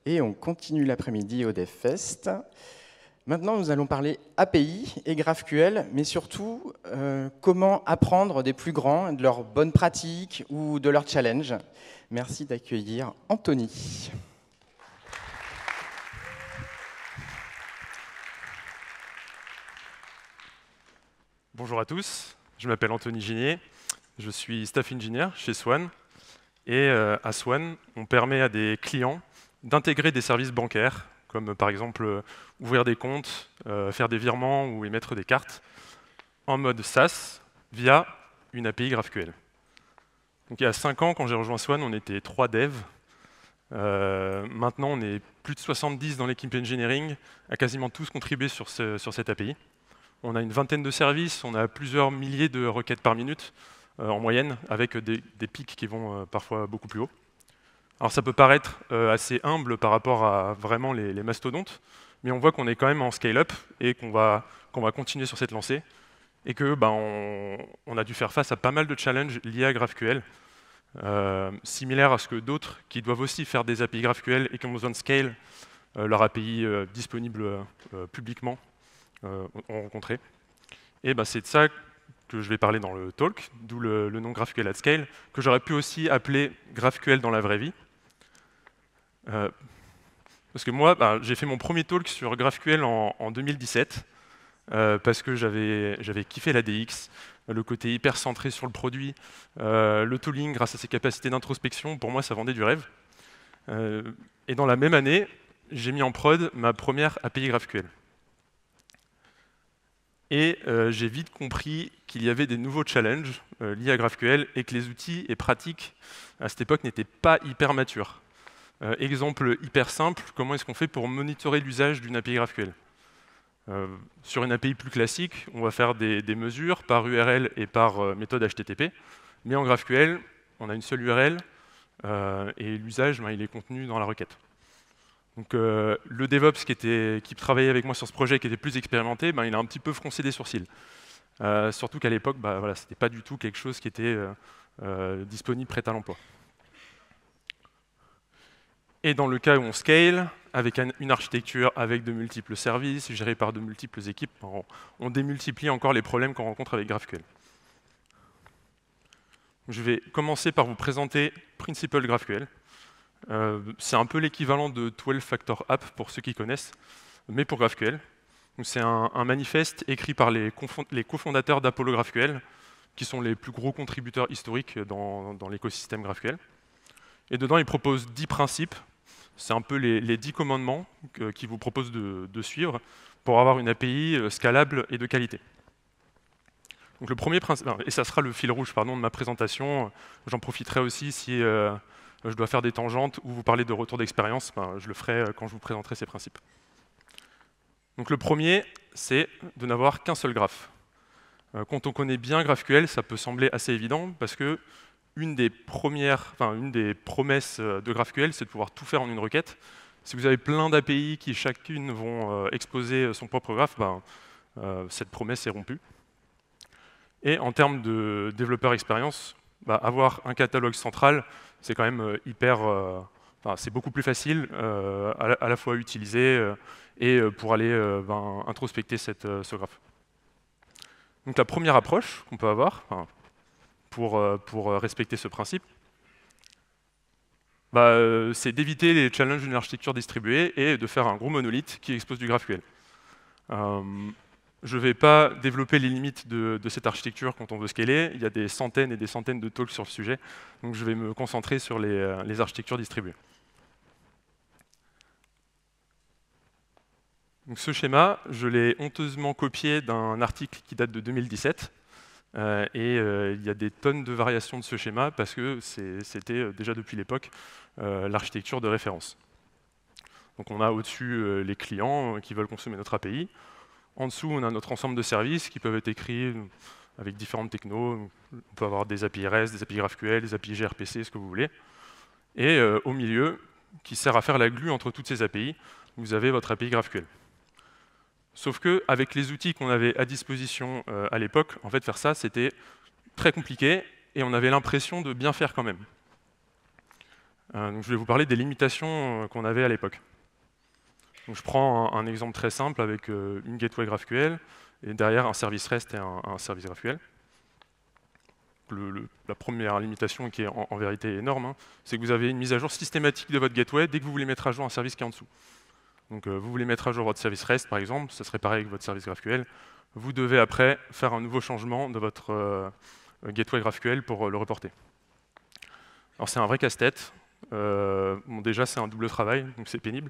Et on continue l'après-midi au DevFest. Maintenant, nous allons parler API et GraphQL, mais surtout comment apprendre des plus grands, de leurs bonnes pratiques ou de leurs challenges. Merci d'accueillir Anthony. Bonjour à tous, je m'appelle Anthony Ginier, je suis staff engineer chez Swan. Et à Swan, on permet à des clients d'intégrer des services bancaires, comme par exemple ouvrir des comptes, faire des virements ou émettre des cartes, en mode SaaS, via une API GraphQL. Donc il y a 5 ans, quand j'ai rejoint Swan, on était 3 devs. Maintenant, on est plus de 70 dans l'équipe engineering, à quasiment tous contribuer sur cette API. On a une vingtaine de services, on a plusieurs milliers de requêtes par minute, en moyenne, avec des pics qui vont parfois beaucoup plus haut. Alors ça peut paraître assez humble par rapport à vraiment les mastodontes, mais on voit qu'on est quand même en scale-up et qu'on va continuer sur cette lancée, et que on a dû faire face à pas mal de challenges liés à GraphQL, similaires à ce que d'autres qui doivent aussi faire des API GraphQL et qui ont besoin de scale leur API disponible publiquement ont rencontré. Et c'est de ça que je vais parler dans le talk, d'où le nom GraphQL at Scale, que j'aurais pu aussi appeler GraphQL dans la vraie vie. Parce que moi, j'ai fait mon premier talk sur GraphQL en 2017, parce que j'avais kiffé la DX, le côté hyper centré sur le produit, le tooling grâce à ses capacités d'introspection, pour moi ça vendait du rêve. Et dans la même année, j'ai mis en prod ma première API GraphQL. Et j'ai vite compris qu'il y avait des nouveaux challenges liés à GraphQL et que les outils et pratiques à cette époque n'étaient pas hyper matures. Exemple hyper simple, comment est-ce qu'on fait pour monitorer l'usage d'une API GraphQL? Sur une API plus classique, on va faire des mesures par URL et par méthode HTTP, mais en GraphQL, on a une seule URL et l'usage, il est contenu dans la requête. Donc le DevOps qui travaillait avec moi sur ce projet, qui était plus expérimenté, il a un petit peu froncé des sourcils. Surtout qu'à l'époque, voilà, c'était pas du tout quelque chose qui était disponible, prêt à l'emploi. Et dans le cas où on scale, avec une architecture avec de multiples services, gérés par de multiples équipes, on démultiplie encore les problèmes qu'on rencontre avec GraphQL. Je vais commencer par vous présenter Principal GraphQL. C'est un peu l'équivalent de 12 Factor App pour ceux qui connaissent, mais pour GraphQL. C'est un manifeste écrit par les cofondateurs d'Apollo GraphQL, qui sont les plus gros contributeurs historiques dans l'écosystème GraphQL. Et dedans, ils proposent 10 principes. C'est un peu les 10 commandements qu'ils vous proposent de suivre pour avoir une API scalable et de qualité. Donc le premier principe, et ça sera le fil rouge de ma présentation, j'en profiterai aussi si je dois faire des tangentes ou vous parler de retour d'expérience, je le ferai quand je vous présenterai ces principes. Donc le premier, c'est de n'avoir qu'un seul graphe. Quand on connaît bien GraphQL, ça peut sembler assez évident parce que une des promesses de GraphQL, c'est de pouvoir tout faire en une requête. Si vous avez plein d'API qui chacune vont exposer son propre graphe, cette promesse est rompue. Et en termes de développeur expérience, avoir un catalogue central, c'est quand même c'est beaucoup plus facile à la fois à utiliser et pour aller introspecter ce graphe. Donc la première approche qu'on peut avoir pour respecter ce principe, c'est d'éviter les challenges d'une architecture distribuée et de faire un gros monolithe qui expose du GraphQL. Je ne vais pas développer les limites de cette architecture quand on veut scaler. Il y a des centaines et des centaines de talks sur le sujet, donc je vais me concentrer sur les architectures distribuées. Donc ce schéma, je l'ai honteusement copié d'un article qui date de 2017. Il y a des tonnes de variations de ce schéma parce que c'était déjà depuis l'époque l'architecture de référence. Donc on a au-dessus les clients qui veulent consommer notre API. En dessous, on a notre ensemble de services qui peuvent être écrits avec différentes technos. On peut avoir des API REST, des API GraphQL, des API gRPC, ce que vous voulez. Et au milieu, qui sert à faire la glue entre toutes ces API, vous avez votre API GraphQL. Sauf qu'avec les outils qu'on avait à disposition à l'époque, en fait, faire ça, c'était très compliqué et on avait l'impression de bien faire quand même. Donc je vais vous parler des limitations qu'on avait à l'époque. Donc je prends un exemple très simple avec une gateway GraphQL et derrière un service REST et un service GraphQL. La première limitation, qui est en vérité énorme, hein, c'est que vous avez une mise à jour systématique de votre gateway dès que vous voulez mettre à jour un service qui est en dessous. Donc vous voulez mettre à jour votre service REST, par exemple, ça serait pareil avec votre service GraphQL. Vous devez après faire un nouveau changement de votre gateway GraphQL pour le reporter. Alors c'est un vrai casse-tête. Bon, déjà, c'est un double travail, donc c'est pénible.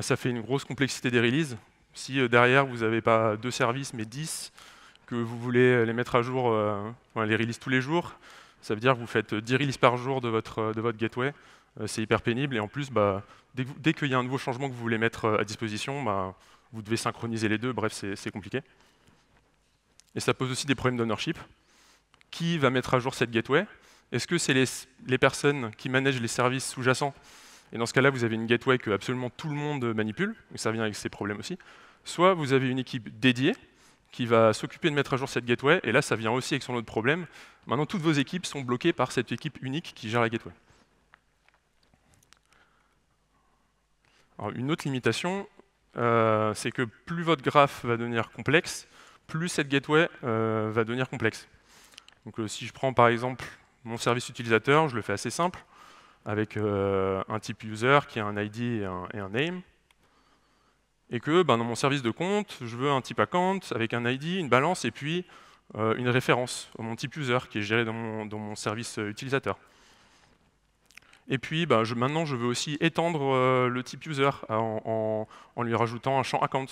Ça fait une grosse complexité des releases. Si derrière, vous n'avez pas 2 services, mais 10, que vous voulez les mettre à jour, les releases tous les jours, ça veut dire que vous faites 10 releases par jour de votre gateway. C'est hyper pénible. Et en plus, dès qu'il y a un nouveau changement que vous voulez mettre à disposition, vous devez synchroniser les deux. Bref, c'est compliqué. Et ça pose aussi des problèmes d'ownership. Qui va mettre à jour cette gateway? Est-ce que c'est les personnes qui managent les services sous-jacents? Et dans ce cas-là, vous avez une gateway que absolument tout le monde manipule, et ça vient avec ses problèmes aussi. Soit vous avez une équipe dédiée qui va s'occuper de mettre à jour cette gateway, et là, ça vient aussi avec son autre problème. Maintenant, toutes vos équipes sont bloquées par cette équipe unique qui gère la gateway. Alors, une autre limitation, c'est que plus votre graphe va devenir complexe, plus cette gateway va devenir complexe. Donc, si je prends par exemple mon service utilisateur, je le fais assez simple, avec un type user qui a un ID et un name. Et que dans mon service de compte, je veux un type account avec un ID, une balance et puis une référence à mon type user qui est géré dans mon service utilisateur. Et puis maintenant, je veux aussi étendre le type user en lui rajoutant un champ account.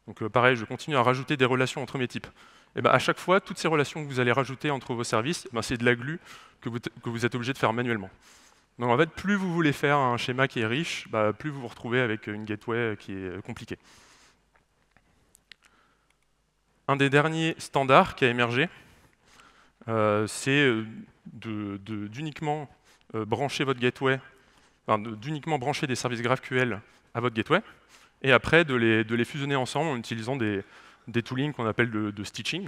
Donc pareil, je continue à rajouter des relations entre mes types. Et à chaque fois, toutes ces relations que vous allez rajouter entre vos services, c'est de la glue que vous êtes obligé de faire manuellement. Donc en fait, plus vous voulez faire un schéma qui est riche, plus vous vous retrouvez avec une gateway qui est compliquée. Un des derniers standards qui a émergé, c'est d'uniquement brancher votre gateway, d'uniquement brancher des services GraphQL à votre gateway, et après de les fusionner ensemble en utilisant des toolings qu'on appelle de stitching.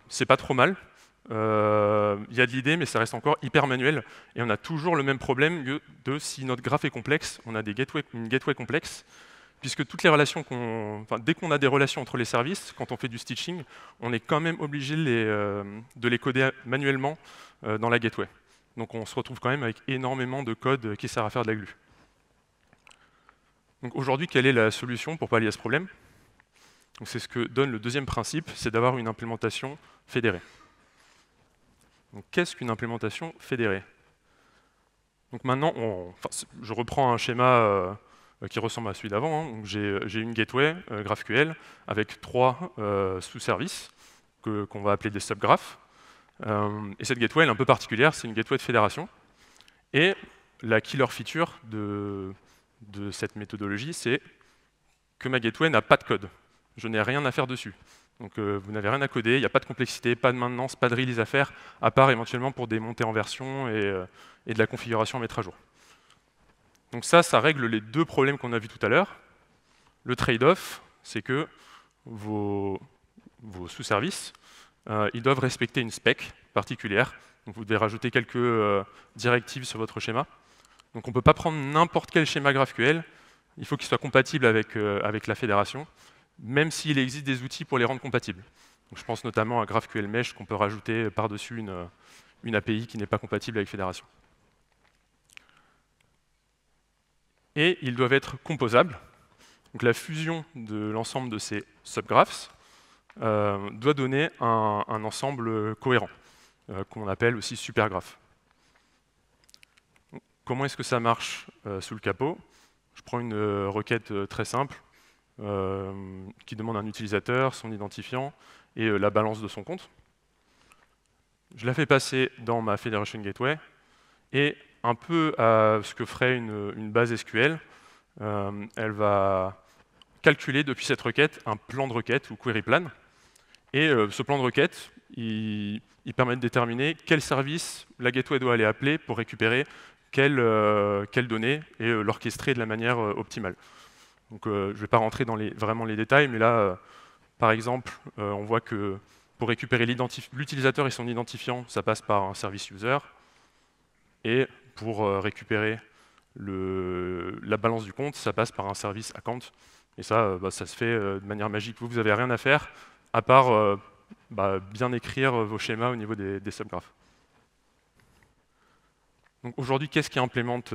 C'est pas trop mal. Il y a de l'idée, mais ça reste encore hyper manuel. Et on a toujours le même problème de si notre graphe est complexe, on a une gateway complexe, puisque toutes les relations dès qu'on a des relations entre les services, quand on fait du stitching, on est quand même obligé de les coder manuellement dans la gateway. Donc on se retrouve quand même avec énormément de code qui sert à faire de la glue. Donc aujourd'hui, quelle est la solution pour pallier à ce problème? C'est ce que donne le deuxième principe, c'est d'avoir une implémentation fédérée. Qu'est-ce qu'une implémentation fédérée? Donc maintenant, je reprends un schéma qui ressemble à celui d'avant. Hein. J'ai une gateway GraphQL avec 3 sous-services qu'on va appeler des subgraphes. Et cette gateway elle est un peu particulière, c'est une gateway de fédération. Et la killer feature de cette méthodologie, c'est que ma gateway n'a pas de code. Je n'ai rien à faire dessus. Donc vous n'avez rien à coder, il n'y a pas de complexité, pas de maintenance, pas de release à faire, à part éventuellement pour des montées en version et de la configuration à mettre à jour. Donc ça règle les 2 problèmes qu'on a vus tout à l'heure. Le trade-off, c'est que vos sous-services, ils doivent respecter une spec particulière. Donc vous devez rajouter quelques directives sur votre schéma. Donc on ne peut pas prendre n'importe quel schéma GraphQL, il faut qu'il soit compatible avec la fédération, même s'il existe des outils pour les rendre compatibles. Donc je pense notamment à GraphQL Mesh qu'on peut rajouter par-dessus une API qui n'est pas compatible avec Fédération. Et ils doivent être composables. Donc la fusion de l'ensemble de ces subgraphs doit donner un ensemble cohérent, qu'on appelle aussi supergraph. Comment est-ce que ça marche sous le capot? Je prends une requête très simple, qui demande un utilisateur, son identifiant et la balance de son compte. Je la fais passer dans ma Federation Gateway et un peu à ce que ferait une base SQL, elle va calculer depuis cette requête un plan de requête ou query plan. Et ce plan de requête, il permet de déterminer quel service la gateway doit aller appeler pour récupérer quelles données et l'orchestrer de la manière optimale. Donc, je ne vais pas rentrer dans vraiment les détails, mais là, par exemple, on voit que pour récupérer l'utilisateur et son identifiant, ça passe par un service user. Et pour récupérer la balance du compte, ça passe par un service account. Et ça, ça se fait de manière magique. Vous n'avez rien à faire, à part bien écrire vos schémas au niveau des subgraphes. Donc aujourd'hui, qu'est-ce qui implémente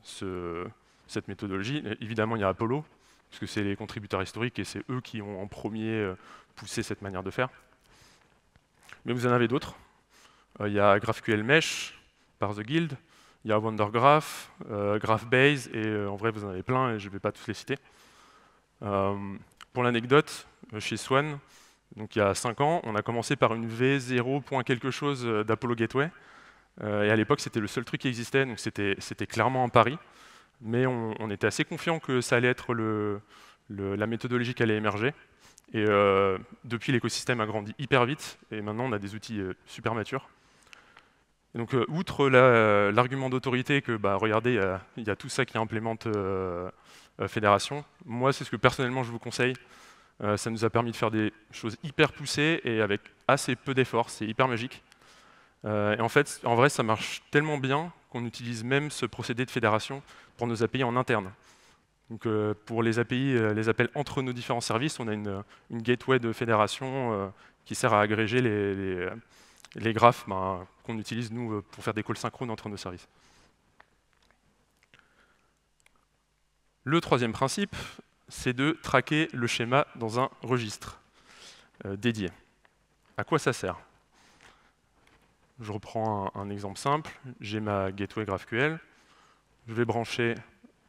cette méthodologie? Évidemment, il y a Apollo, parce que c'est les contributeurs historiques et c'est eux qui ont en premier poussé cette manière de faire. Mais vous en avez d'autres. Il y a GraphQL Mesh par The Guild, il y a WonderGraph, GraphBase, et en vrai, vous en avez plein et je ne vais pas tous les citer. Pour l'anecdote, chez Swan, donc il y a 5 ans, on a commencé par une V0. quelque chose d'Apollo Gateway. Et à l'époque, c'était le seul truc qui existait, donc c'était clairement un pari. Mais on était assez confiant que ça allait être la méthodologie qui allait émerger. Et depuis, l'écosystème a grandi hyper vite, et maintenant, on a des outils super matures. Et donc, outre l'argument d'autorité que, regardez, il y a tout ça qui implémente Fédération, moi, c'est ce que personnellement, je vous conseille. Ça nous a permis de faire des choses hyper poussées et avec assez peu d'efforts, c'est hyper magique. Et en fait, en vrai, ça marche tellement bien qu'on utilise même ce procédé de fédération pour nos API en interne. Donc, pour les API, les appels entre nos différents services, on a une gateway de fédération qui sert à agréger les graphes qu'on utilise, nous, pour faire des calls synchrones entre nos services. Le troisième principe, c'est de traquer le schéma dans un registre dédié. À quoi ça sert? Je reprends un exemple simple. J'ai ma gateway GraphQL. Je vais brancher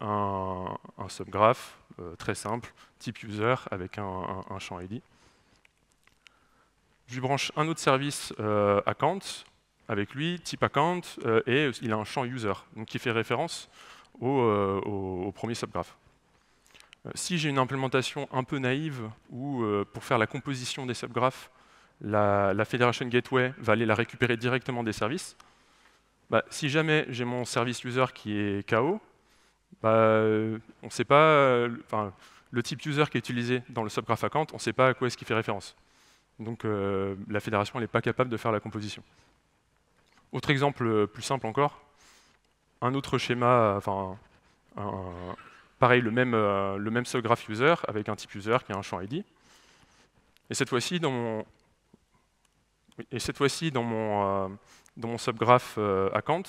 un subgraph très simple, type user, avec un champ ID. Je lui branche un autre service account, avec lui, type account, et il a un champ user, donc qui fait référence au premier subgraph. Si j'ai une implémentation un peu naïve, où pour faire la composition des subgraphes, la Federation Gateway va aller la récupérer directement des services, si jamais j'ai mon service user qui est KO, on ne sait pas, le type user qui est utilisé dans le subgraph account, on ne sait pas à quoi est-ce qu'il fait référence. Donc la fédération n'est pas capable de faire la composition. Autre exemple plus simple encore, un autre schéma, pareil, le même subgraph user avec un type user qui a un champ ID. Et cette fois-ci, dans mon subgraph account,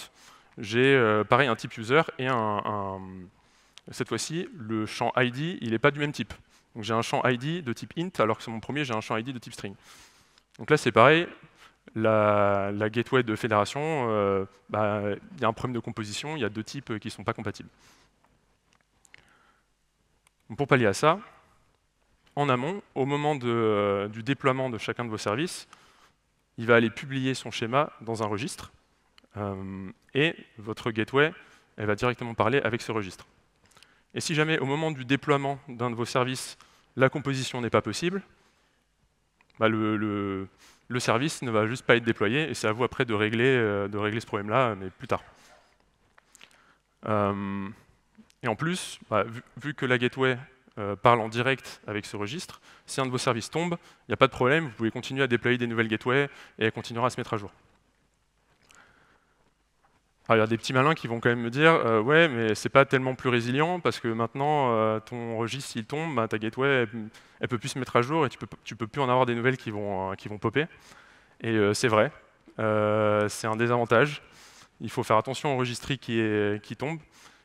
j'ai pareil un type user et cette fois-ci, le champ ID, il n'est pas du même type. Donc j'ai un champ ID de type int, alors que sur mon premier, j'ai un champ ID de type string. Donc là, c'est pareil, la gateway de fédération, il y a un problème de composition, il y a deux types qui ne sont pas compatibles. Donc pour pallier à ça, en amont, au moment du déploiement de chacun de vos services, il va aller publier son schéma dans un registre, et votre gateway, elle va directement parler avec ce registre. Et si jamais, au moment du déploiement d'un de vos services, la composition n'est pas possible, le service ne va juste pas être déployé, et c'est à vous après de régler ce problème-là, mais plus tard. Et en plus, vu que la gateway parle en direct avec ce registre, si un de vos services tombe, il n'y a pas de problème, vous pouvez continuer à déployer des nouvelles gateways, et elle continuera à se mettre à jour. Alors, il y a des petits malins qui vont quand même me dire ouais, mais c'est pas tellement plus résilient parce que maintenant ton registre s'il tombe, ta gateway elle peut plus se mettre à jour et tu peux plus en avoir des nouvelles qui vont popper. Et c'est vrai, c'est un désavantage. Il faut faire attention aux registries qui tombent.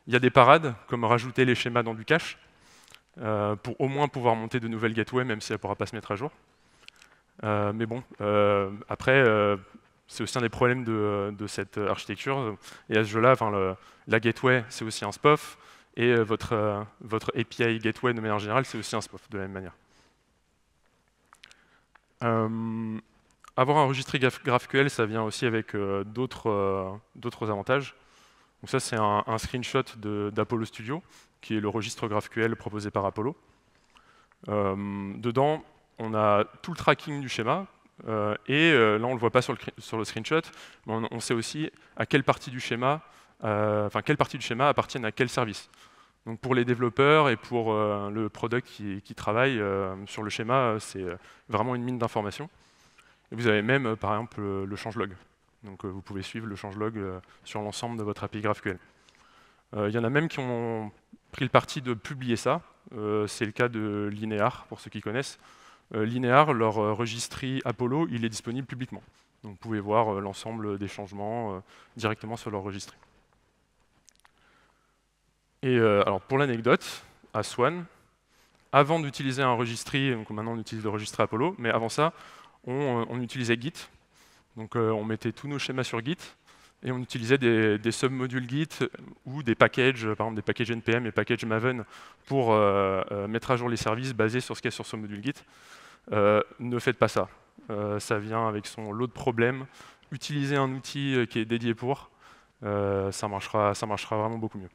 Il y a des parades comme rajouter les schémas dans du cache pour au moins pouvoir monter de nouvelles gateways même si elle ne pourra pas se mettre à jour. Mais bon, après c'est aussi un des problèmes de cette architecture. Et à ce jeu-là, la gateway, c'est aussi un SPOF, et votre API gateway, de manière générale, c'est aussi un SPOF, de la même manière. Avoir un registre GraphQL, ça vient aussi avec d'autres avantages. Donc ça, c'est un screenshot d'Apollo Studio, qui est le registre GraphQL proposé par Apollo. Dedans, on a tout le tracking du schéma, et là on ne le voit pas sur le screenshot, mais on sait aussi à quelle partie du schéma, appartiennent à quel service. Donc pour les développeurs et pour le product qui travaille sur le schéma, c'est vraiment une mine d'informations. Et vous avez même par exemple le changelog. Donc vous pouvez suivre le changelog sur l'ensemble de votre API GraphQL. Il y en a même qui ont pris le parti de publier ça. C'est le cas de Linear, pour ceux qui connaissent. Linear, leur registry Apollo, il est disponible publiquement. Donc vous pouvez voir l'ensemble des changements directement sur leur registry. Et alors pour l'anecdote, à Swan, avant d'utiliser un registry, donc maintenant on utilise le registry Apollo, mais avant ça, on utilisait Git. Donc on mettait tous nos schémas sur Git et on utilisait des sub-modules Git ou des packages, par exemple des packages NPM et packages Maven pour mettre à jour les services basés sur ce qu'il y a sur ce module Git. Ne faites pas ça. Ça vient avec son lot de problèmes. Utilisez un outil qui est dédié pour, ça marchera vraiment beaucoup mieux.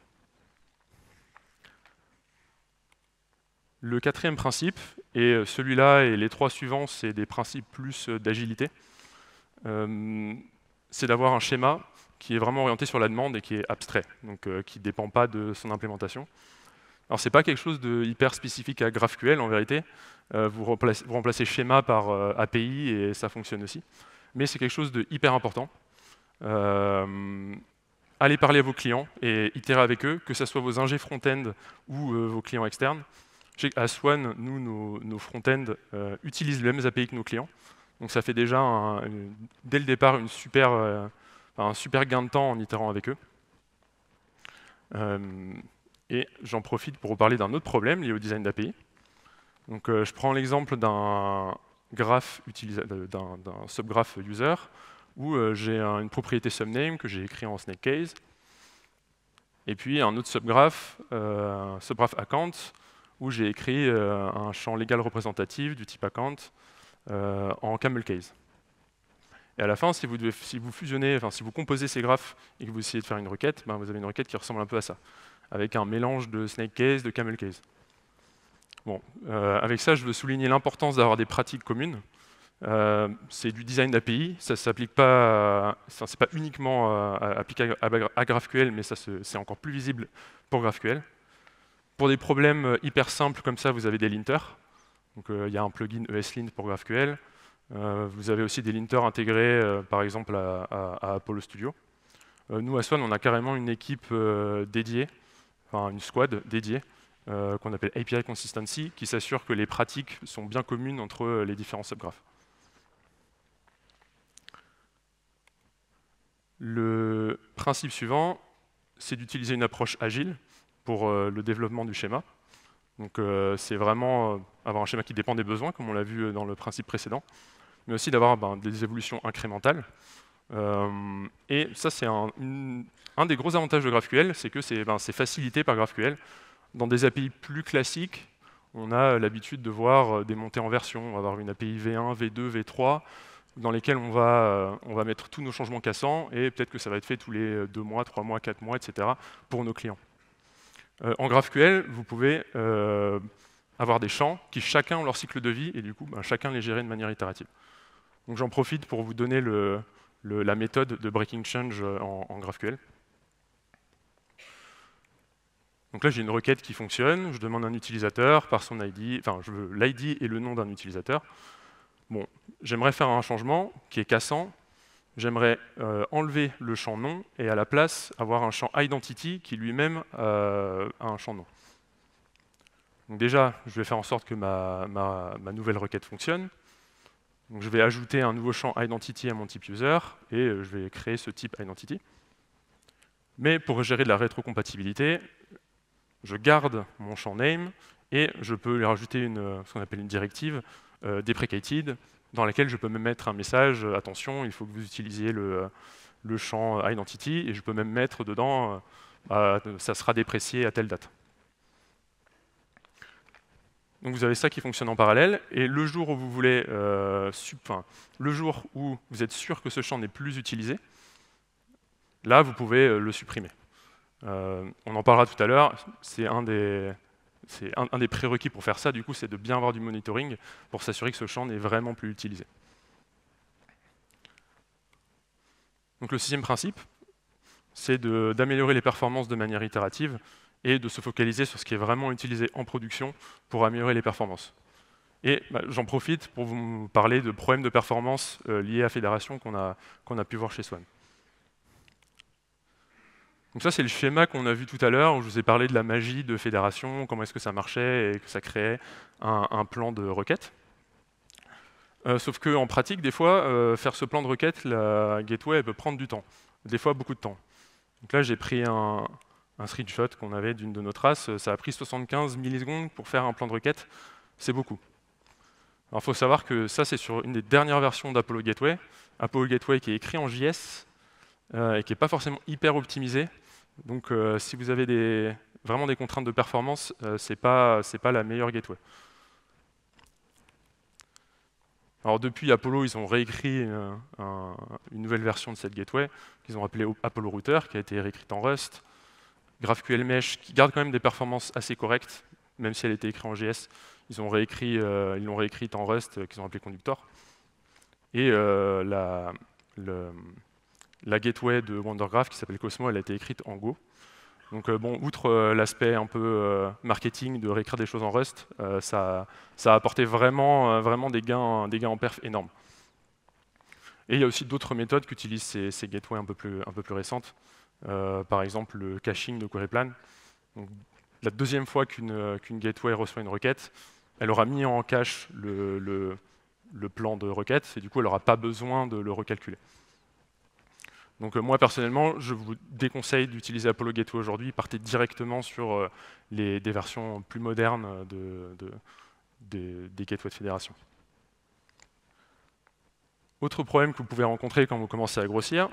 Le quatrième principe, et celui-là et les trois suivants, c'est des principes plus d'agilité, c'est d'avoir un schéma qui est vraiment orienté sur la demande et qui est abstrait, donc qui ne dépend pas de son implémentation. Alors c'est pas quelque chose de hyper spécifique à GraphQL en vérité, vous remplacez schéma par API et ça fonctionne aussi, mais c'est quelque chose de hyper important. Allez parler à vos clients et itérer avec eux, que ce soit vos ingés front-end ou vos clients externes. À Swan, nous, nos front-end utilisent les mêmes API que nos clients. Donc ça fait déjà, dès le départ, un super gain de temps en itérant avec eux. Et j'en profite pour vous parler d'un autre problème lié au design d'API. Donc je prends l'exemple d'un subgraph user où j'ai une propriété subname que j'ai écrit en snake case. Et puis un autre subgraph account, où j'ai écrit un champ légal représentatif du type account en camel case. Et à la fin, si vous fusionnez, si vous composez ces graphes et que vous essayez de faire une requête, vous avez une requête qui ressemble un peu à ça, avec un mélange de snake case, de camel case. Bon, avec ça, je veux souligner l'importance d'avoir des pratiques communes. C'est du design d'API, ça s'applique pas, c'est pas uniquement appliqué à GraphQL, mais c'est encore plus visible pour GraphQL. Pour des problèmes hyper simples comme ça, vous avez des linters. Donc il y a un plugin ESLint pour GraphQL. Vous avez aussi des linters intégrés, par exemple à Apollo Studio. Nous, à Swan, on a carrément une équipe dédiée, enfin une squad dédiée, qu'on appelle API Consistency, qui s'assure que les pratiques sont bien communes entre les différents subgraphes. Le principe suivant, c'est d'utiliser une approche agile pour le développement du schéma. Donc c'est vraiment avoir un schéma qui dépend des besoins, comme on l'a vu dans le principe précédent, mais aussi d'avoir des évolutions incrémentales. Et ça, c'est un des gros avantages de GraphQL, c'est que c'est facilité par GraphQL. Dans des API plus classiques, on a l'habitude de voir des montées en version. On va avoir une API V1, V2, V3, dans lesquelles on va mettre tous nos changements cassants, et peut-être que ça va être fait tous les 2 mois, 3 mois, 4 mois, etc. pour nos clients. En GraphQL, vous pouvez avoir des champs qui chacun ont leur cycle de vie, et du coup, chacun les gérer de manière itérative. Donc j'en profite pour vous donner la méthode de breaking change en GraphQL. Donc là, j'ai une requête qui fonctionne, je demande un utilisateur par son ID, enfin, je veux l'ID et le nom d'un utilisateur. Bon, j'aimerais faire un changement qui est cassant, j'aimerais enlever le champ nom et à la place avoir un champ identity qui lui-même a un champ nom. Donc déjà, je vais faire en sorte que ma nouvelle requête fonctionne. Donc je vais ajouter un nouveau champ identity à mon type user et je vais créer ce type identity. Mais pour gérer de la rétrocompatibilité, je garde mon champ name et je peux lui rajouter ce qu'on appelle une directive deprecated, dans laquelle je peux même mettre un message, attention, il faut que vous utilisiez le champ identity, et je peux même mettre dedans, ça sera déprécié à telle date. Donc vous avez ça qui fonctionne en parallèle, et le jour où vous voulez, le jour où vous êtes sûr que ce champ n'est plus utilisé, là vous pouvez le supprimer. On en parlera tout à l'heure, c'est un des prérequis pour faire ça, du coup, c'est de bien avoir du monitoring pour s'assurer que ce champ n'est vraiment plus utilisé. Donc le 6e principe, c'est d'améliorer les performances de manière itérative et de se focaliser sur ce qui est vraiment utilisé en production pour améliorer les performances. Et j'en profite pour vous parler de problèmes de performance liés à Fédération qu'on a pu voir chez Swan. Donc ça, c'est le schéma qu'on a vu tout à l'heure, où je vous ai parlé de la magie de Fédération, comment est-ce que ça marchait et que ça créait un plan de requête. Sauf qu'en pratique, des fois, faire ce plan de requête, la gateway, elle peut prendre du temps. Des fois, beaucoup de temps. Donc là, j'ai pris un screenshot qu'on avait d'une de nos traces. Ça a pris 75 millisecondes pour faire un plan de requête. C'est beaucoup. Alors, il faut savoir que ça, c'est sur une des dernières versions d'Apollo Gateway. Apollo Gateway qui est écrit en JS et qui n'est pas forcément hyper optimisé. Donc, si vous avez vraiment des contraintes de performance, c'est pas la meilleure gateway. Alors depuis Apollo, ils ont réécrit une nouvelle version de cette gateway qu'ils ont appelée Apollo Router, qui a été réécrite en Rust. GraphQL Mesh, qui garde quand même des performances assez correctes, même si elle était écrite en JS. Ils l'ont réécrite en Rust, qu'ils ont appelée Conductor. Et la gateway de WonderGraph, qui s'appelle Cosmo, elle a été écrite en Go. Donc outre l'aspect un peu marketing de réécrire des choses en Rust, ça a apporté vraiment des gains en perf énormes. Et il y a aussi d'autres méthodes qu'utilisent ces gateways un peu plus récentes. Par exemple, le caching de QueryPlan. Donc, la deuxième fois qu'une gateway reçoit une requête, elle aura mis en cache le plan de requête, et du coup, elle n'aura pas besoin de le recalculer. Donc moi, personnellement, je vous déconseille d'utiliser Apollo Gateway aujourd'hui. Partez directement sur des versions plus modernes des gateways de fédération. Autre problème que vous pouvez rencontrer quand vous commencez à grossir,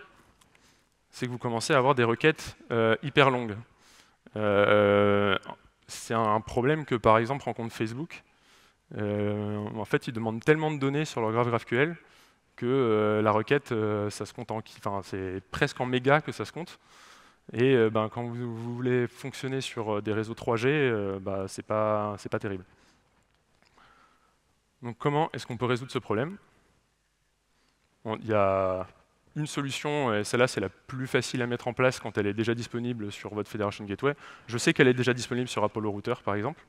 c'est que vous commencez à avoir des requêtes hyper longues. C'est un problème que, par exemple, rencontre Facebook. En fait, ils demandent tellement de données sur leur graph GraphQL que la requête, ça se compte c'est presque en mégas que ça se compte. Et quand vous voulez fonctionner sur des réseaux 3G, c'est pas terrible. Donc comment est-ce qu'on peut résoudre ce problème? Il y a une solution, et celle-là c'est la plus facile à mettre en place quand elle est déjà disponible sur votre Federation Gateway. Je sais qu'elle est déjà disponible sur Apollo Router par exemple.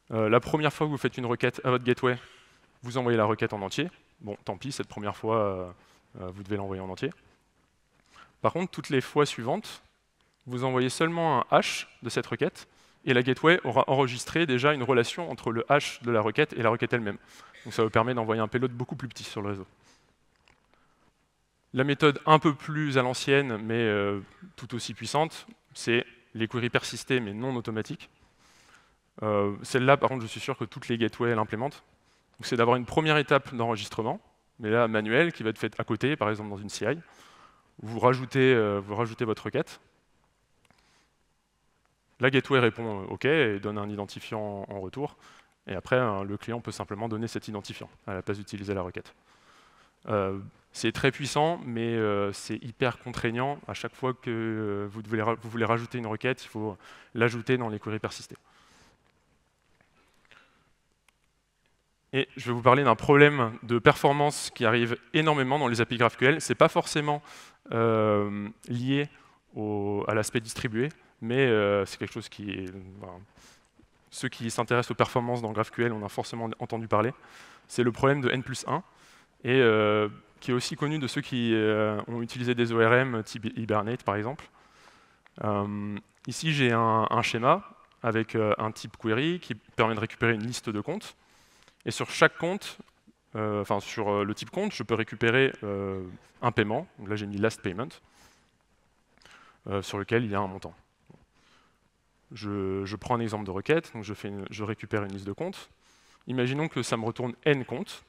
La première fois que vous faites une requête à votre gateway, vous envoyez la requête en entier. Bon, tant pis, cette première fois, vous devez l'envoyer en entier. Par contre, toutes les fois suivantes, vous envoyez seulement un hash de cette requête, et la gateway aura enregistré déjà une relation entre le hash de la requête et la requête elle-même. Donc ça vous permet d'envoyer un payload beaucoup plus petit sur le réseau. La méthode un peu plus à l'ancienne, mais tout aussi puissante, c'est les queries persistées, mais non automatiques. Celle-là, par contre, je suis sûr que toutes les gateways l'implémentent. C'est d'avoir une première étape d'enregistrement, mais là manuelle, qui va être faite à côté, par exemple dans une CI. Vous rajoutez votre requête. La gateway répond OK et donne un identifiant en retour. Et après, le client peut simplement donner cet identifiant à la place d'utiliser la requête. C'est très puissant, mais c'est hyper contraignant. À chaque fois que vous voulez rajouter une requête, il faut l'ajouter dans les queries persistées. Et je vais vous parler d'un problème de performance qui arrive énormément dans les API GraphQL. Ce n'est pas forcément lié à l'aspect distribué, mais c'est quelque chose qui est... ceux qui s'intéressent aux performances dans GraphQL en ont forcément entendu parler. C'est le problème de N+1, et qui est aussi connu de ceux qui ont utilisé des ORM type Hibernate, par exemple. Ici, j'ai un schéma avec un type query qui permet de récupérer une liste de comptes. Et sur chaque compte, sur le type compte, je peux récupérer un paiement. Donc là, j'ai mis last payment, sur lequel il y a un montant. Je prends un exemple de requête, donc je récupère une liste de comptes. Imaginons que ça me retourne n comptes.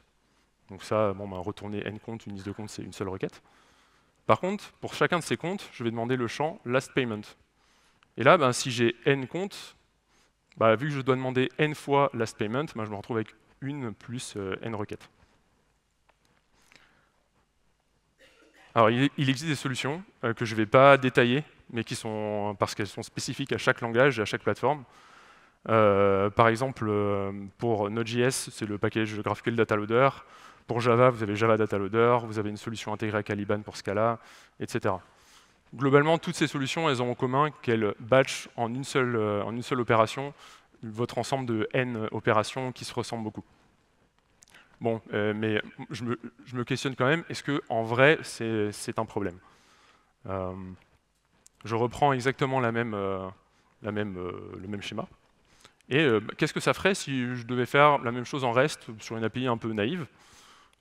Donc ça, retourner n comptes, une liste de comptes, c'est une seule requête. Par contre, pour chacun de ces comptes, je vais demander le champ last payment. Et là, si j'ai n comptes, vu que je dois demander n fois last payment, je me retrouve avec une plus n requêtes. Alors, il existe des solutions que je ne vais pas détailler, mais qui sont, parce qu'elles sont spécifiques à chaque langage et à chaque plateforme. Par exemple, pour Node.js, c'est le package GraphQL Data Loader. Pour Java, vous avez Java Data Loader, vous avez une solution intégrée à Caliban pour Scala, etc. Globalement, toutes ces solutions, elles ont en commun qu'elles batchent en une seule opération votre ensemble de n opérations qui se ressemblent beaucoup. Bon, mais je me questionne quand même, est-ce qu'en vrai, c'est un problème? Je reprends exactement le même schéma. Et qu'est-ce que ça ferait si je devais faire la même chose en REST sur une API un peu naïve?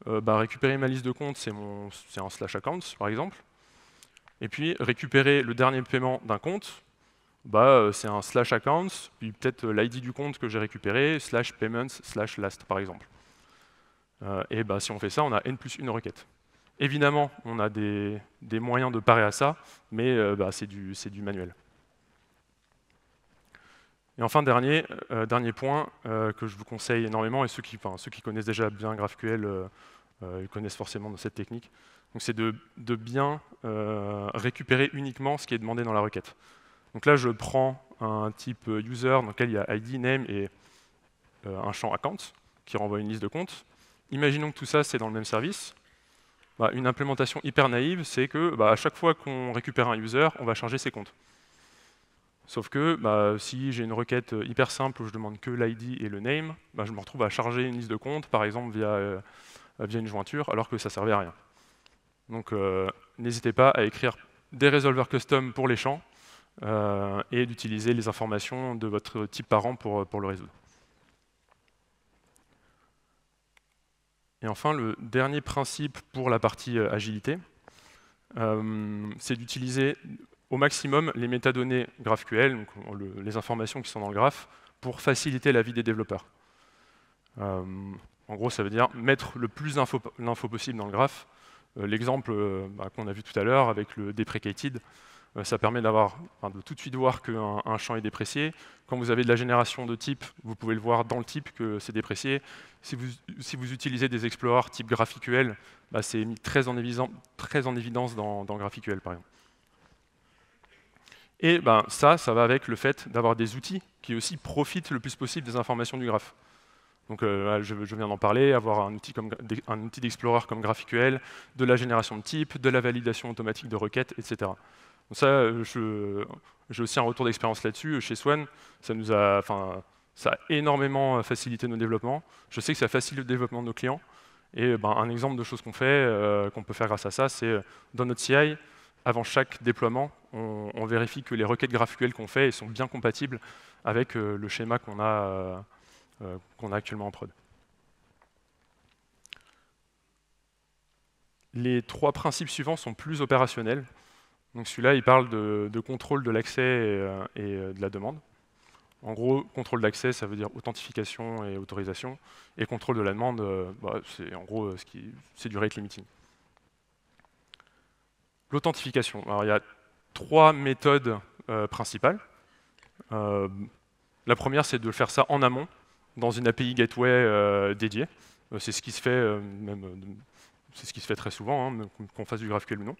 Récupérer ma liste de comptes, c'est un slash accounts, par exemple. Et puis récupérer le dernier paiement d'un compte, c'est un slash accounts, puis peut-être l'ID du compte que j'ai récupéré, slash payments, slash last, par exemple. Et si on fait ça, on a n+1 requête. Évidemment, on a des moyens de parer à ça, mais c'est du manuel. Et enfin, dernier point que je vous conseille énormément, et ceux qui connaissent déjà bien GraphQL, ils connaissent forcément cette technique, c'est de bien récupérer uniquement ce qui est demandé dans la requête. Donc là, je prends un type user dans lequel il y a ID, name et un champ account qui renvoie une liste de comptes. Imaginons que tout ça, c'est dans le même service. Une implémentation hyper naïve, c'est que à chaque fois qu'on récupère un user, on va charger ses comptes. Sauf que si j'ai une requête hyper simple où je demande que l'ID et le name, je me retrouve à charger une liste de comptes, par exemple via une jointure, alors que ça ne servait à rien. Donc n'hésitez pas à écrire des résolvers custom pour les champs et d'utiliser les informations de votre type parent pour le résoudre. Et enfin, le dernier principe pour la partie agilité, c'est d'utiliser au maximum les métadonnées GraphQL, donc les informations qui sont dans le graphe, pour faciliter la vie des développeurs. En gros, ça veut dire mettre le plus d'infos possible dans le graphe. L'exemple qu'on a vu tout à l'heure avec le deprecated, ça permet de tout de suite voir qu'un champ est déprécié. Quand vous avez de la génération de type, vous pouvez le voir dans le type que c'est déprécié. Si vous utilisez des explorers type GraphQL, c'est mis très en évidence dans GraphQL, par exemple. Et ça va avec le fait d'avoir des outils qui aussi profitent le plus possible des informations du graphe. Donc je viens d'en parler, avoir un outil d'explorer comme GraphQL, de la génération de types, de la validation automatique de requêtes, etc. Donc ça, j'ai aussi un retour d'expérience là-dessus. Chez Swan, ça a énormément facilité nos développements. Je sais que ça facilite le développement de nos clients. Et un exemple de choses qu'on peut faire grâce à ça, c'est dans notre CI, avant chaque déploiement, on vérifie que les requêtes GraphQL qu'on fait sont bien compatibles avec le schéma qu'on a actuellement en prod. Les trois principes suivants sont plus opérationnels. Donc celui-là, il parle de contrôle de l'accès et de la demande. En gros, contrôle d'accès, ça veut dire authentification et autorisation. Et contrôle de la demande, c'est en gros c'est du rate limiting. L'authentification. Alors il y a trois méthodes principales. La première, c'est de faire ça en amont, dans une API gateway dédiée. C'est ce qui se fait c'est ce qui se fait très souvent, hein, qu'on fasse du GraphQL ou non.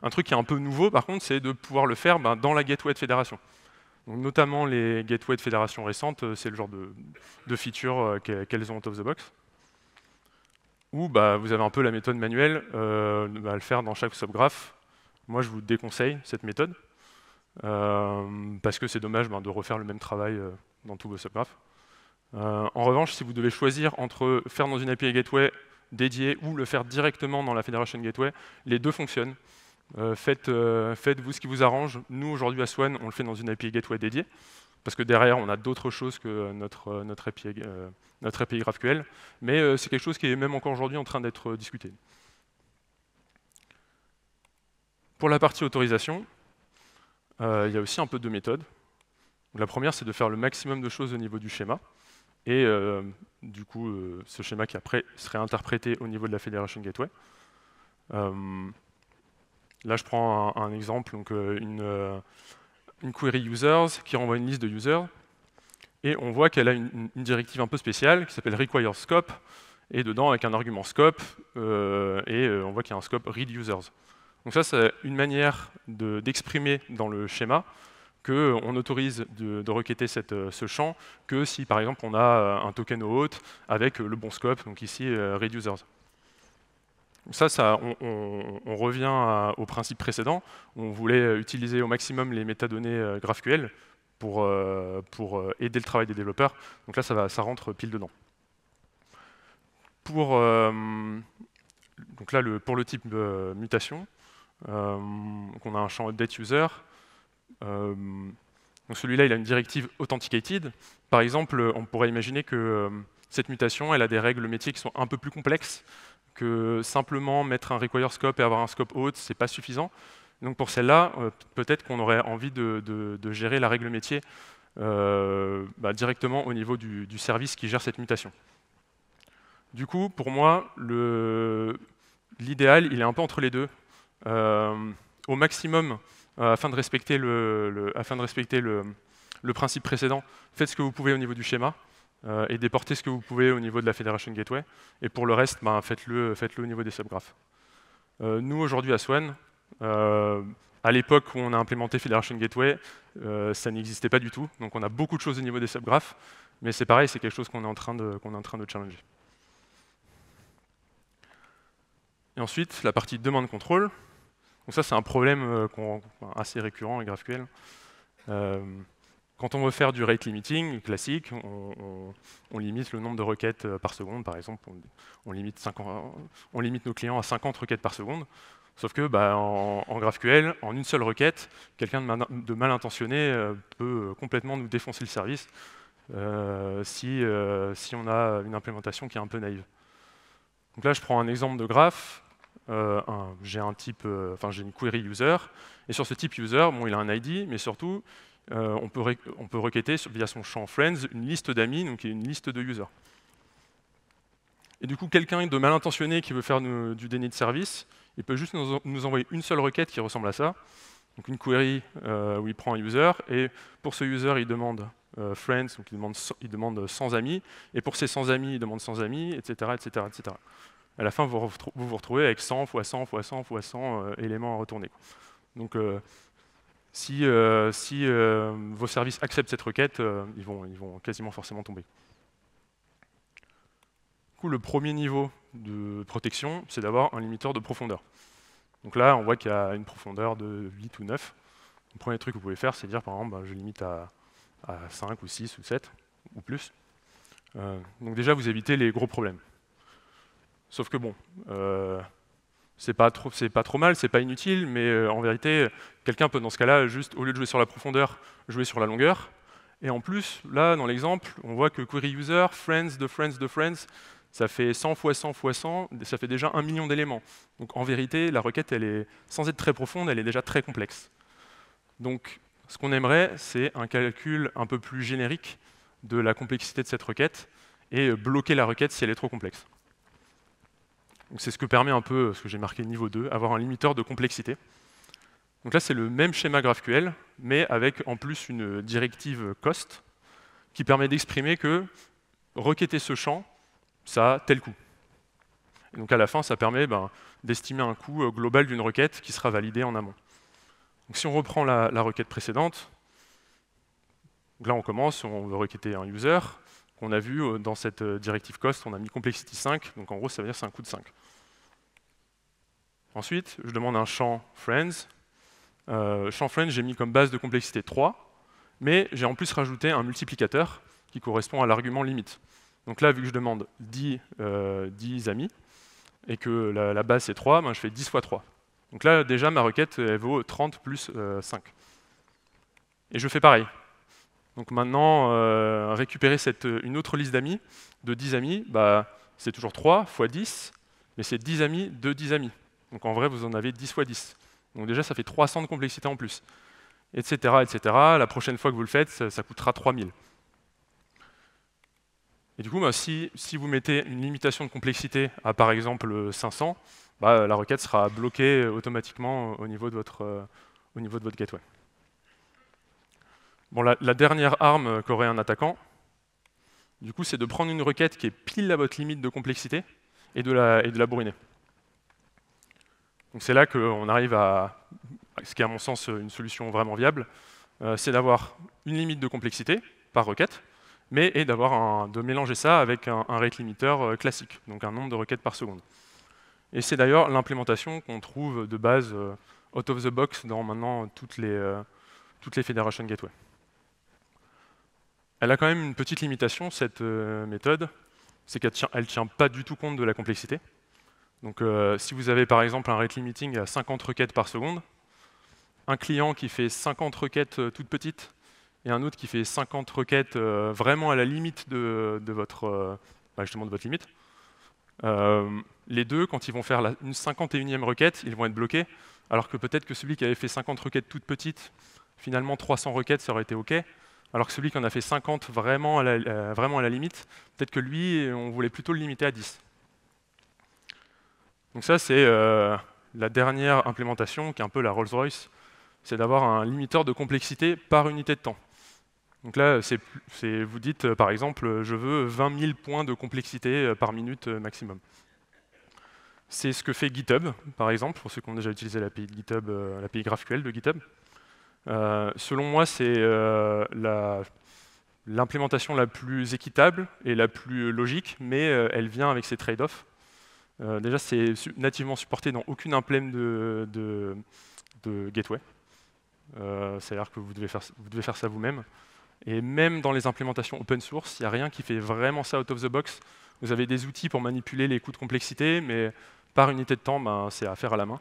Un truc qui est un peu nouveau, par contre, c'est de pouvoir le faire dans la gateway de fédération. Donc, notamment les gateways de fédération récentes, c'est le genre de feature qu'elles ont out of the box. Ou vous avez un peu la méthode manuelle, à le faire dans chaque subgraph. Moi, je vous déconseille cette méthode, parce que c'est dommage de refaire le même travail dans tous vos subgraphes. En revanche, si vous devez choisir entre faire dans une API gateway dédiée ou le faire directement dans la Federation Gateway, les deux fonctionnent. Faites-vous ce qui vous arrange. Nous, aujourd'hui, à Swan, on le fait dans une API Gateway dédiée, parce que derrière, on a d'autres choses que notre API GraphQL, mais c'est quelque chose qui est même encore aujourd'hui en train d'être discuté. Pour la partie autorisation, il y a aussi un peu deux méthodes. La première, c'est de faire le maximum de choses au niveau du schéma, et du coup, ce schéma qui après serait interprété au niveau de la Federation Gateway. Là, je prends un exemple, donc une query users qui renvoie une liste de users, et on voit qu'elle a une directive un peu spéciale qui s'appelle require scope, et dedans avec un argument scope, on voit qu'il y a un scope read users. Donc ça, c'est une manière d'exprimer dans le schéma qu'on autorise de requêter ce champ que si, par exemple, on a un token au hôte avec le bon scope, donc ici, read users. Ça on revient au principe précédent. On voulait utiliser au maximum les métadonnées GraphQL pour aider le travail des développeurs. Donc là, ça rentre pile dedans. Donc là, pour le type mutation, donc on a un champ update user. Donc celui-là, il a une directive authenticated. Par exemple, on pourrait imaginer que cette mutation, elle a des règles métiers qui sont un peu plus complexes, que simplement mettre un require scope et avoir un scope auth, c'est pas suffisant. Donc pour celle-là, peut-être qu'on aurait envie de gérer la règle métier directement au niveau du service qui gère cette mutation. Du coup, pour moi, l'idéal, il est un peu entre les deux. Au maximum, afin de respecter le principe précédent, faites ce que vous pouvez au niveau du schéma et déportez ce que vous pouvez au niveau de la Federation Gateway. Et pour le reste, faites-le au niveau des subgraphes. Nous, aujourd'hui, à Swan, à l'époque où on a implémenté Federation Gateway, ça n'existait pas du tout. Donc on a beaucoup de choses au niveau des subgraphes, mais c'est pareil, c'est quelque chose qu'on est en train de challenger. Et ensuite, la partie demande control. Donc ça, c'est un problème assez récurrent avec GraphQL. Quand on veut faire du rate limiting classique, on limite le nombre de requêtes par seconde, par exemple. On limite nos clients à 50 requêtes par seconde. Sauf que en GraphQL, en une seule requête, quelqu'un de mal intentionné peut complètement nous défoncer le service si on a une implémentation qui est un peu naïve. Donc là, je prends un exemple de graphe. J'ai une query user, et sur ce type user, il a un ID, mais surtout, on peut requêter via son champ friends une liste d'amis, donc une liste de users. Et du coup, quelqu'un de mal intentionné qui veut faire du déni de service, il peut juste nous envoyer une seule requête qui ressemble à ça, donc une query où il prend un user, et pour ce user, il demande friends, donc il demande 100 amis, et pour ces 100 amis, il demande 100 amis, etc., etc., etc. À la fin, vous vous retrouvez avec 100 fois 100 fois 100 fois 100 éléments à retourner. Donc, si vos services acceptent cette requête, ils vont quasiment forcément tomber. Du coup, le premier niveau de protection, c'est d'avoir un limiteur de profondeur. Donc là, on voit qu'il y a une profondeur de 8 ou 9. Le premier truc que vous pouvez faire, c'est dire, par exemple, je limite à 5 ou 6 ou 7 ou plus. Donc déjà, vous évitez les gros problèmes. Sauf que bon, c'est pas trop mal, c'est pas inutile, mais en vérité, quelqu'un peut dans ce cas-là, juste au lieu de jouer sur la profondeur, jouer sur la longueur. Et en plus, là, dans l'exemple, on voit que query user, friends de friends de friends, ça fait 100 fois 100 fois 100, ça fait déjà 1 million d'éléments. Donc en vérité, la requête, elle est, sans être très profonde, elle est déjà très complexe. Donc ce qu'on aimerait, c'est un calcul un peu plus générique de la complexité de cette requête et bloquer la requête si elle est trop complexe. C'est ce que permet un peu, ce que j'ai marqué niveau 2, avoir un limiteur de complexité. Donc là, c'est le même schéma GraphQL, mais avec en plus une directive cost qui permet d'exprimer que requêter ce champ, ça a tel coût. Et donc à la fin, ça permet d'estimer un coût global d'une requête qui sera validée en amont. Donc si on reprend la requête précédente, donc là on commence, on veut requêter un user. On a vu dans cette directive cost, on a mis complexity 5, donc en gros ça veut dire que c'est un coût de 5. Ensuite, je demande un champ friends. Champ friends, j'ai mis comme base de complexité 3, mais j'ai en plus rajouté un multiplicateur qui correspond à l'argument limite. Donc là, vu que je demande 10 amis, et que la base c'est 3, je fais 10 fois 3. Donc là, déjà, ma requête, elle vaut 30 plus 5. Et je fais pareil. Donc maintenant, récupérer une autre liste d'amis, de 10 amis, c'est toujours 3 fois 10, mais c'est 10 amis de 10 amis. Donc en vrai, vous en avez 10 fois 10. Donc déjà, ça fait 300 de complexité en plus. Etc., etc. La prochaine fois que vous le faites, ça coûtera 3000. Et du coup, si vous mettez une limitation de complexité à, par exemple, 500, la requête sera bloquée automatiquement au niveau de votre gateway. Bon, la dernière arme qu'aurait un attaquant, du coup, c'est de prendre une requête qui est pile à votre limite de complexité et de la bourriner. Donc c'est là qu'on arrive à ce qui est à mon sens une solution vraiment viable, c'est d'avoir une limite de complexité par requête, et de mélanger ça avec un rate limiter classique, donc un nombre de requêtes par seconde. Et c'est d'ailleurs l'implémentation qu'on trouve de base out of the box dans maintenant toutes les Federation Gateway. Elle a quand même une petite limitation, cette méthode, c'est qu'elle ne tient pas du tout compte de la complexité. Donc si vous avez par exemple un rate limiting à 50 requêtes par seconde, un client qui fait 50 requêtes toutes petites et un autre qui fait 50 requêtes vraiment à la limite de votre limite, les deux, quand ils vont faire une 51e requête, ils vont être bloqués, alors que peut-être que celui qui avait fait 50 requêtes toutes petites, finalement 300 requêtes, ça aurait été OK, alors que celui qui en a fait 50 vraiment à la limite, peut-être que lui, on voulait plutôt le limiter à 10. Donc ça, c'est la dernière implémentation, qui est un peu la Rolls-Royce, c'est d'avoir un limiteur de complexité par unité de temps. Donc là, vous dites, par exemple, je veux 20 000 points de complexité par minute maximum. C'est ce que fait GitHub, par exemple, pour ceux qui ont déjà utilisé l'API de GitHub, l'API GraphQL de GitHub. Selon moi, c'est l'implémentation la plus équitable et la plus logique, mais elle vient avec ses trade-offs. Déjà, c'est nativement supporté dans aucune implème de gateway. C'est-à-dire que vous devez faire ça vous-même. Et même dans les implémentations open source, il n'y a rien qui fait vraiment ça out of the box. Vous avez des outils pour manipuler les coûts de complexité, mais par unité de temps, c'est à faire à la main.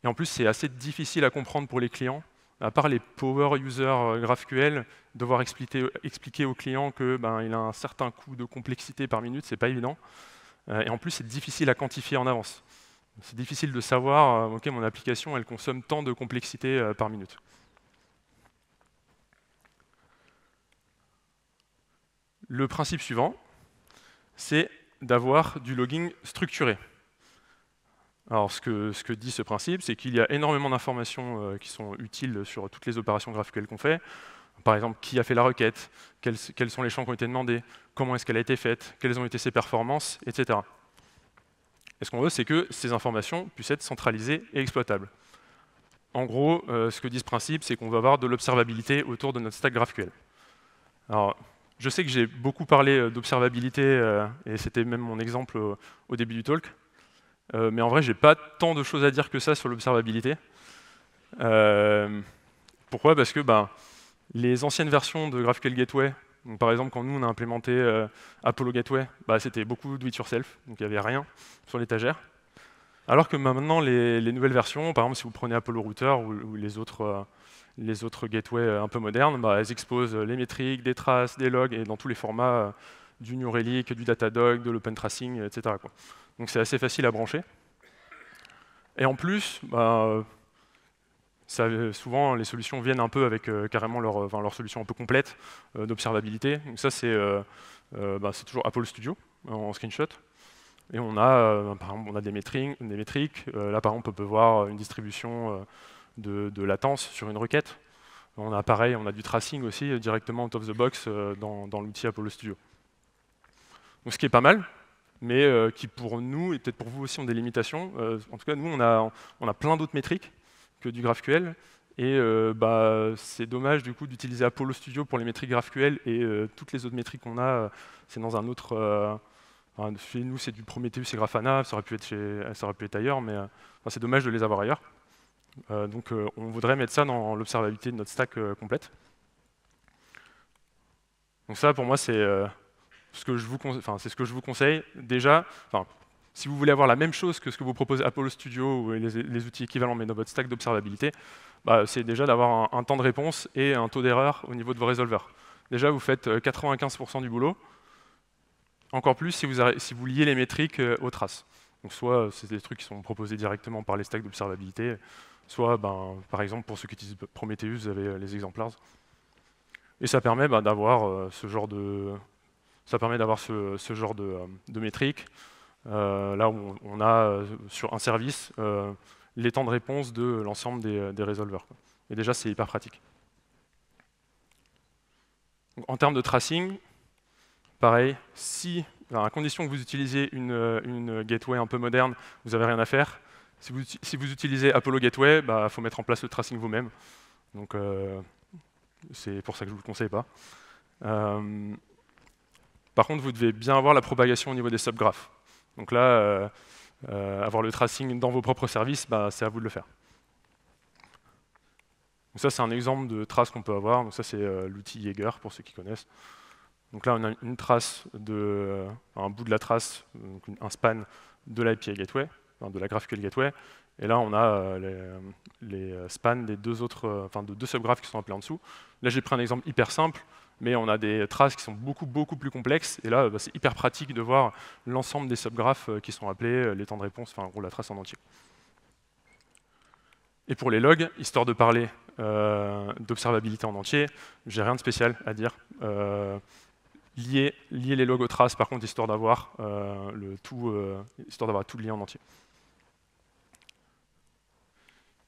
Et en plus, c'est assez difficile à comprendre pour les clients. À part les power users GraphQL, devoir expliquer aux clients qu'il a un certain coût de complexité par minute, c'est pas évident. Et en plus, c'est difficile à quantifier en avance. C'est difficile de savoir, OK, mon application, elle consomme tant de complexité par minute. Le principe suivant, c'est d'avoir du logging structuré. Alors, ce que dit ce principe, c'est qu'il y a énormément d'informations qui sont utiles sur toutes les opérations GraphQL qu'on fait. Par exemple, qui a fait la requête, quels sont les champs qui ont été demandés, comment est-ce qu'elle a été faite, quelles ont été ses performances, etc. Et ce qu'on veut, c'est que ces informations puissent être centralisées et exploitables. En gros, ce que dit ce principe, c'est qu'on va avoir de l'observabilité autour de notre stack GraphQL. Alors, je sais que j'ai beaucoup parlé d'observabilité, et c'était même mon exemple au début du talk, mais en vrai, j'ai pas tant de choses à dire que ça sur l'observabilité. Pourquoi? Parce que les anciennes versions de GraphQL Gateway, donc par exemple quand nous on a implémenté Apollo Gateway, c'était beaucoup do it yourself, donc il n'y avait rien sur l'étagère. Alors que maintenant les nouvelles versions, par exemple si vous prenez Apollo Router ou les autres gateways un peu modernes, elles exposent les métriques, des traces, des logs, et dans tous les formats du New Relic, du Datadog, de l'Open Tracing, etc. Donc c'est assez facile à brancher. Et en plus, souvent les solutions viennent un peu avec carrément leur solution un peu complète d'observabilité. Donc ça c'est toujours Apollo Studio en screenshot. Et on a, par exemple, on a des métriques. Là par exemple on peut voir une distribution de latence sur une requête. On a pareil, on a du tracing aussi directement out of the box dans l'outil Apollo Studio. Donc ce qui est pas mal, mais qui pour nous, et peut-être pour vous aussi, ont des limitations. En tout cas, nous, on a plein d'autres métriques que du GraphQL, et c'est dommage du coup d'utiliser Apollo Studio pour les métriques GraphQL, et toutes les autres métriques qu'on a, c'est dans un autre... chez nous, c'est du Prometheus et Grafana, ça aurait pu être ailleurs, mais c'est dommage de les avoir ailleurs. Donc on voudrait mettre ça dans l'observabilité de notre stack complète. Donc ça, pour moi, c'est ce que je vous conseille. Déjà, si vous voulez avoir la même chose que ce que vous propose Apollo Studio ou les outils équivalents, mais dans votre stack d'observabilité, c'est déjà d'avoir un temps de réponse et un taux d'erreur au niveau de vos résolveurs. Déjà, vous faites 95% du boulot. Encore plus si vous liez les métriques aux traces. Donc soit c'est des trucs qui sont proposés directement par les stacks d'observabilité, soit par exemple pour ceux qui utilisent Prometheus, vous avez les exemplars. Et ça permet d'avoir ce genre de métriques. Là où on a sur un service les temps de réponse de l'ensemble des résolveurs. Et déjà c'est hyper pratique. Donc, en termes de tracing, pareil, à condition que vous utilisiez une gateway un peu moderne, vous n'avez rien à faire. Si vous utilisez Apollo Gateway, il faut mettre en place le tracing vous-même. Donc c'est pour ça que je ne vous le conseille pas. Par contre, vous devez bien avoir la propagation au niveau des subgraphes. Donc là, avoir le tracing dans vos propres services, c'est à vous de le faire. Donc ça, c'est un exemple de trace qu'on peut avoir. Donc ça, c'est l'outil Jaeger, pour ceux qui connaissent. Donc là, on a une trace un bout de la trace, donc un span de l'API Gateway, enfin de la GraphQL Gateway. Et là, on a les spans des de deux subgraphes qui sont appelés en dessous. Là, j'ai pris un exemple hyper simple, mais on a des traces qui sont beaucoup plus complexes. Et là, c'est hyper pratique de voir l'ensemble des subgraphes qui sont appelés, les temps de réponse, enfin, en gros, la trace en entier. Et pour les logs, histoire de parler d'observabilité en entier, j'ai rien de spécial à dire. Lier les logs aux traces, par contre, histoire d'avoir tout lié en entier.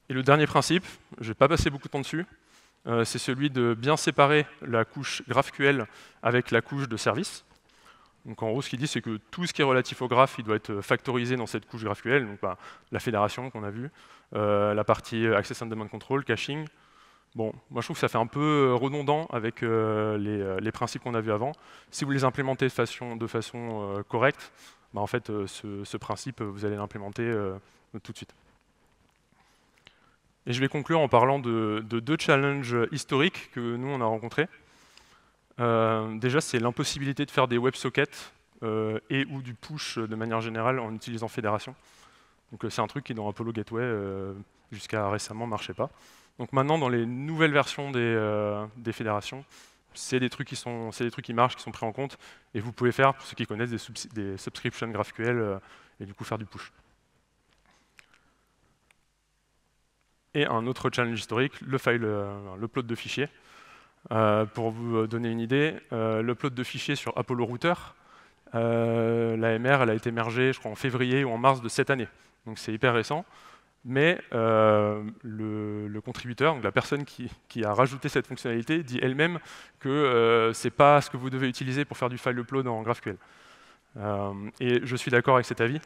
Et le dernier principe, je ne vais pas passer beaucoup de temps dessus, c'est celui de bien séparer la couche GraphQL avec la couche de service. Donc en gros, ce qu'il dit, c'est que tout ce qui est relatif au graph, il doit être factorisé dans cette couche GraphQL, donc la fédération qu'on a vue, la partie Access and Demand Control, caching. Bon, moi je trouve que ça fait un peu redondant avec les principes qu'on a vus avant. Si vous les implémentez de façon correcte, en fait, ce principe, vous allez l'implémenter tout de suite. Et je vais conclure en parlant de deux challenges historiques que nous, on a rencontrés. Déjà, c'est l'impossibilité de faire des WebSockets et ou du push de manière générale en utilisant Fédération. Donc c'est un truc qui, dans Apollo Gateway, jusqu'à récemment, ne marchait pas. Donc maintenant, dans les nouvelles versions des fédérations, c'est des trucs qui marchent, qui sont pris en compte, et vous pouvez faire, pour ceux qui connaissent, des subscriptions GraphQL et du coup faire du push. Et un autre challenge historique, l'upload de fichiers. Pour vous donner une idée, l'upload de fichiers sur Apollo Router, l'AMR, elle a été mergée, je crois, en février ou en mars de cette année. Donc c'est hyper récent. Mais le contributeur, donc la personne qui a rajouté cette fonctionnalité, dit elle-même que ce n'est pas ce que vous devez utiliser pour faire du file upload en GraphQL. Et je suis d'accord avec cet avis.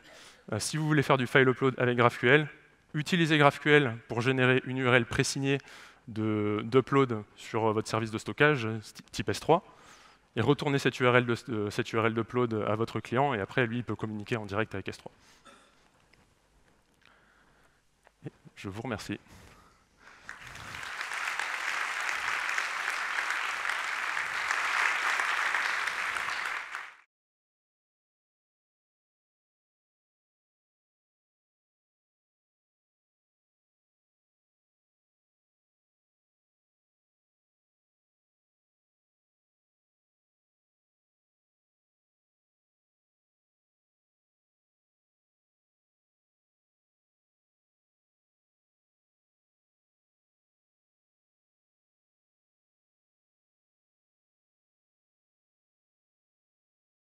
Si vous voulez faire du file upload avec GraphQL, utilisez GraphQL pour générer une URL présignée d'upload sur votre service de stockage type S3, et retournez cette URL d'upload à votre client, et après, lui, il peut communiquer en direct avec S3. Je vous remercie.